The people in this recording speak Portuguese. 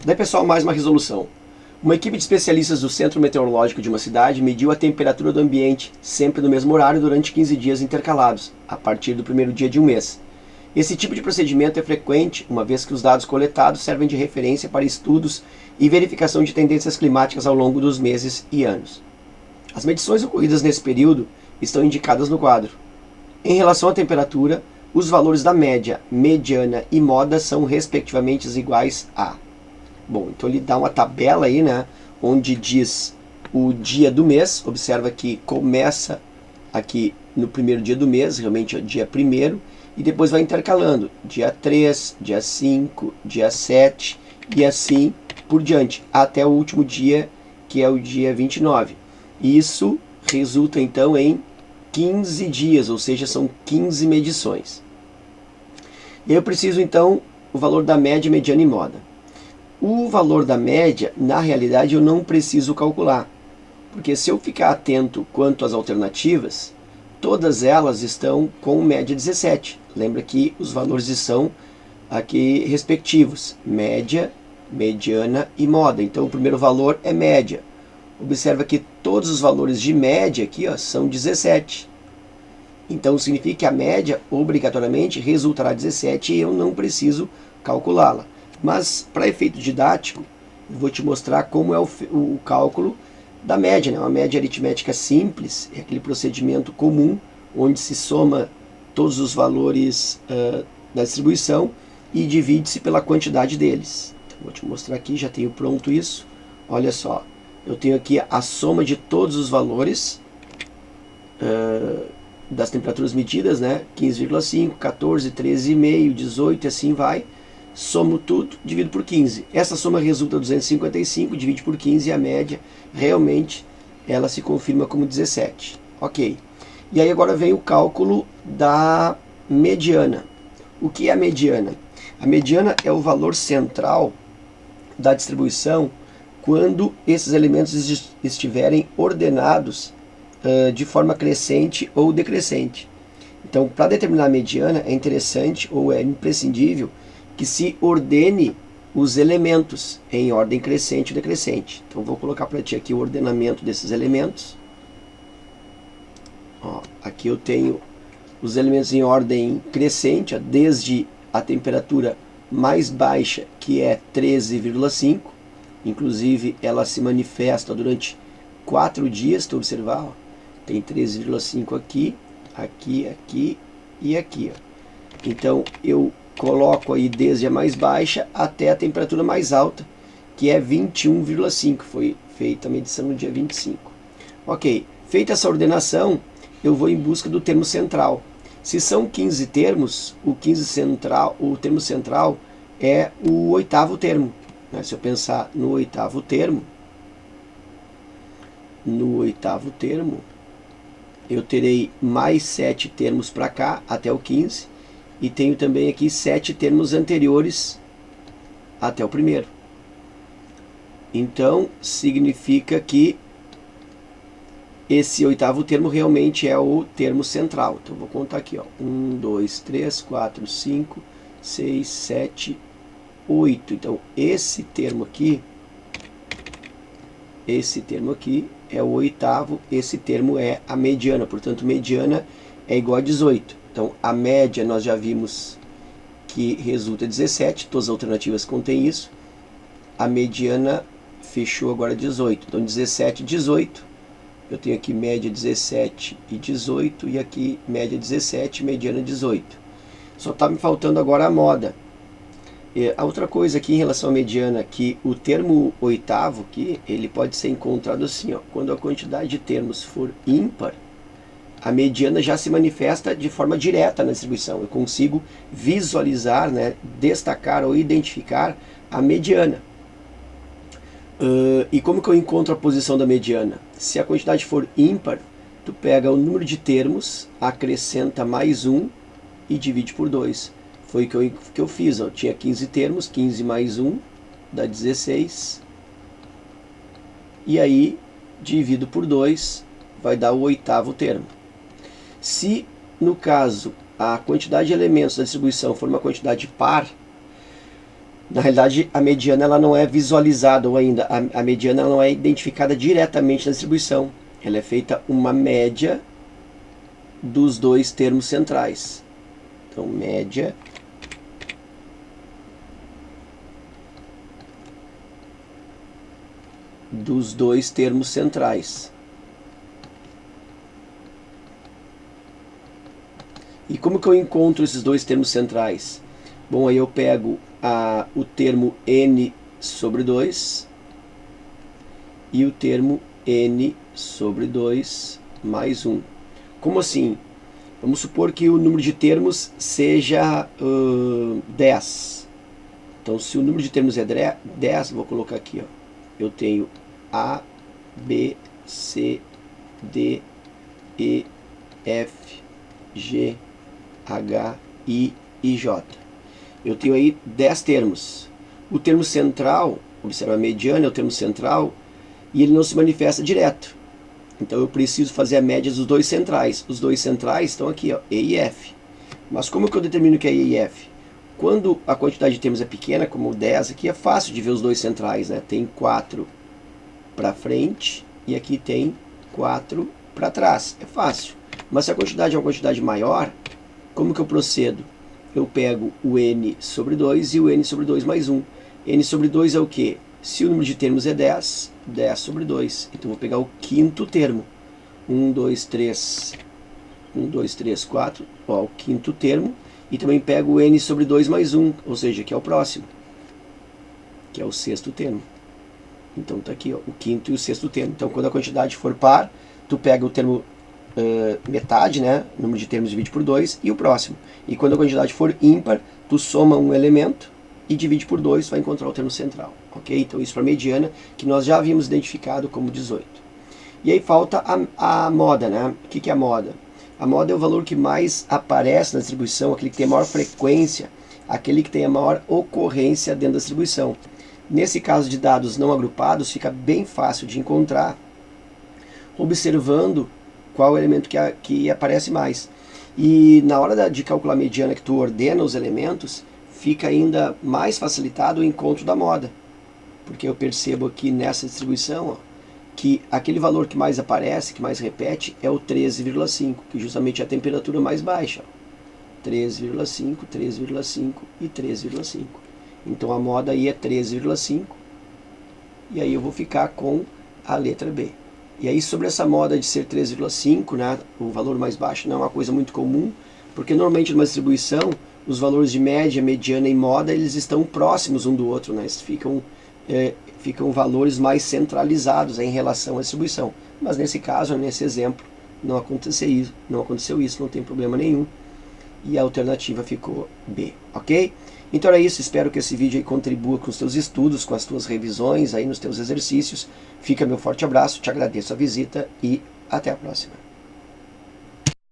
Daí, pessoal, mais uma resolução. Uma equipe de especialistas do Centro Meteorológico de uma cidade mediu a temperatura do ambiente, sempre no mesmo horário, durante 15 dias intercalados, a partir do primeiro dia de um mês. Esse tipo de procedimento é frequente, uma vez que os dados coletados servem de referência para estudos e verificação de tendências climáticas ao longo dos meses e anos. As medições ocorridas nesse período estão indicadas no quadro. Em relação à temperatura, os valores da média, mediana e moda são respectivamente iguais a... Bom, então ele dá uma tabela aí, né, onde diz o dia do mês. Observa que começa aqui no primeiro dia do mês, realmente é o dia 1º, e depois vai intercalando, dia 3, dia 5, dia 7 e assim por diante, até o último dia, que é o dia 29. Isso resulta então em 15 dias, ou seja, são 15 medições. E eu preciso então o valor da média, mediana e moda. O valor da média, na realidade, eu não preciso calcular, porque se eu ficar atento quanto às alternativas, todas elas estão com média 17. Lembra que os valores são aqui respectivos, média, mediana e moda. Então o primeiro valor é média. Observa que todos os valores de média aqui, ó, são 17. Então significa que a média obrigatoriamente resultará 17 e eu não preciso calculá-la. Mas para efeito didático, eu vou te mostrar como é o cálculo da média, né? Uma média aritmética simples, é aquele procedimento comum onde se soma todos os valores da distribuição e divide-se pela quantidade deles. Então, vou te mostrar aqui, já tenho pronto isso. Olha só, eu tenho aqui a soma de todos os valores das temperaturas medidas, né? 15,5, 14, 13,5, 18 e assim vai. Somo tudo, divido por 15. Essa soma resulta 255, divide por 15 e a média realmente ela se confirma como 17. Ok. E aí agora vem o cálculo da mediana. O que é a mediana? A mediana é o valor central da distribuição quando esses elementos estiverem ordenados de forma crescente ou decrescente. Então, para determinar a mediana, é interessante ou é imprescindível que se ordene os elementos em ordem crescente ou decrescente. Então vou colocar para ti aqui o ordenamento desses elementos. Ó, aqui eu tenho os elementos em ordem crescente, ó, desde a temperatura mais baixa, que é 13,5. Inclusive ela se manifesta durante 4 dias, tu observar, ó, tem 13,5 aqui, aqui, aqui e aqui. Ó. Então eu coloco aí desde a mais baixa até a temperatura mais alta, que é 21,5. Foi feita a medição no dia 25. Ok, feita essa ordenação, eu vou em busca do termo central. Se são 15 termos, o termo central é o 8º termo. Né? Se eu pensar no 8º termo, eu terei mais 7 termos para cá, até o 15. E tenho também aqui 7 termos anteriores até o primeiro. Então, significa que esse 8º termo realmente é o termo central. Então, vou contar aqui, ó. 1, 2, 3, 4, 5, 6, 7, 8. Então, esse termo aqui é o 8º, esse termo é a mediana. Portanto, mediana é igual a 18. Então, a média nós já vimos que resulta 17, todas as alternativas contêm isso. A mediana fechou agora 18. Então, 17 e 18. Eu tenho aqui média 17 e 18, e aqui média 17, mediana 18. Só está me faltando agora a moda. A outra coisa aqui em relação à mediana, que o termo 8º aqui, ele pode ser encontrado assim, ó, quando a quantidade de termos for ímpar, a mediana já se manifesta de forma direta na distribuição. Eu consigo visualizar, né, destacar ou identificar a mediana. E como que eu encontro a posição da mediana? Se a quantidade for ímpar, tu pega o número de termos, acrescenta mais 1 e divide por 2. Foi o que eu fiz. Ó. Eu tinha 15 termos, 15 mais 1 dá 16. E aí, divido por 2, vai dar o 8º termo. Se, no caso, a quantidade de elementos da distribuição for uma quantidade par, Na realidade, a mediana ela não é visualizada ou ainda, a mediana ela não é identificada diretamente na distribuição. Ela é feita uma média dos dois termos centrais. Então, média dos dois termos centrais. E como que eu encontro esses dois termos centrais? Bom, aí eu pego o termo n sobre 2 e o termo n sobre 2 mais 1. Como assim? Vamos supor que o número de termos seja 10. Então, se o número de termos é 10, vou colocar aqui, ó, eu tenho A, B, C, D, E, F, G, H, I e J. Eu tenho aí 10 termos. O termo central, observa, a mediana é o termo central, e ele não se manifesta direto. Então eu preciso fazer a média dos dois centrais. Os dois centrais estão aqui, ó, E e F. Mas como que eu determino que é E e F? Quando a quantidade de termos é pequena, como 10 aqui, é fácil de ver os dois centrais, né? Tem 4 para frente e aqui tem 4 para trás. É fácil. Mas se a quantidade é uma quantidade maior, como que eu procedo? Eu pego o n sobre 2 e o n sobre 2 mais 1. N sobre 2 é o quê? Se o número de termos é 10, 10 sobre 2. Então vou pegar o quinto termo. 1, 2, 3. 1, 2, 3, 4. Ó, o quinto termo. E também pego o n sobre 2 mais 1. Ou seja, que é o próximo. Que é o sexto termo. Então tá aqui, ó, o quinto e o sexto termo. Então quando a quantidade for par, tu pega o termo metade, né? O número de termos divide por 2 e o próximo. E quando a quantidade for ímpar, tu soma um elemento e divide por 2, vai encontrar o termo central. Ok? Então isso para a mediana, que nós já havíamos identificado como 18. E aí falta a moda, né? O que é a moda? A moda é o valor que mais aparece na distribuição, aquele que tem a maior frequência, aquele que tem a maior ocorrência dentro da distribuição. Nesse caso de dados não agrupados, fica bem fácil de encontrar, observando qual elemento que aparece mais. E na hora de calcular a mediana, que tu ordena os elementos, fica ainda mais facilitado o encontro da moda. Porque eu percebo aqui nessa distribuição, ó, que aquele valor que mais aparece, que mais repete, é o 13,5, que justamente é a temperatura mais baixa. 13,5, 13,5 e 13,5. Então a moda aí é 13,5. E aí eu vou ficar com a letra B. E aí sobre essa moda de ser 3,5, né, o valor mais baixo não é uma coisa muito comum, porque normalmente numa distribuição, os valores de média, mediana e moda, eles estão próximos um do outro, né, eles ficam valores mais centralizados em relação à distribuição. Mas nesse caso, nesse exemplo, não aconteceu isso, não tem problema nenhum. E a alternativa ficou B, ok? Então era isso, espero que esse vídeo aí contribua com os teus estudos, com as tuas revisões aí nos teus exercícios. Fica meu forte abraço, te agradeço a visita e até a próxima.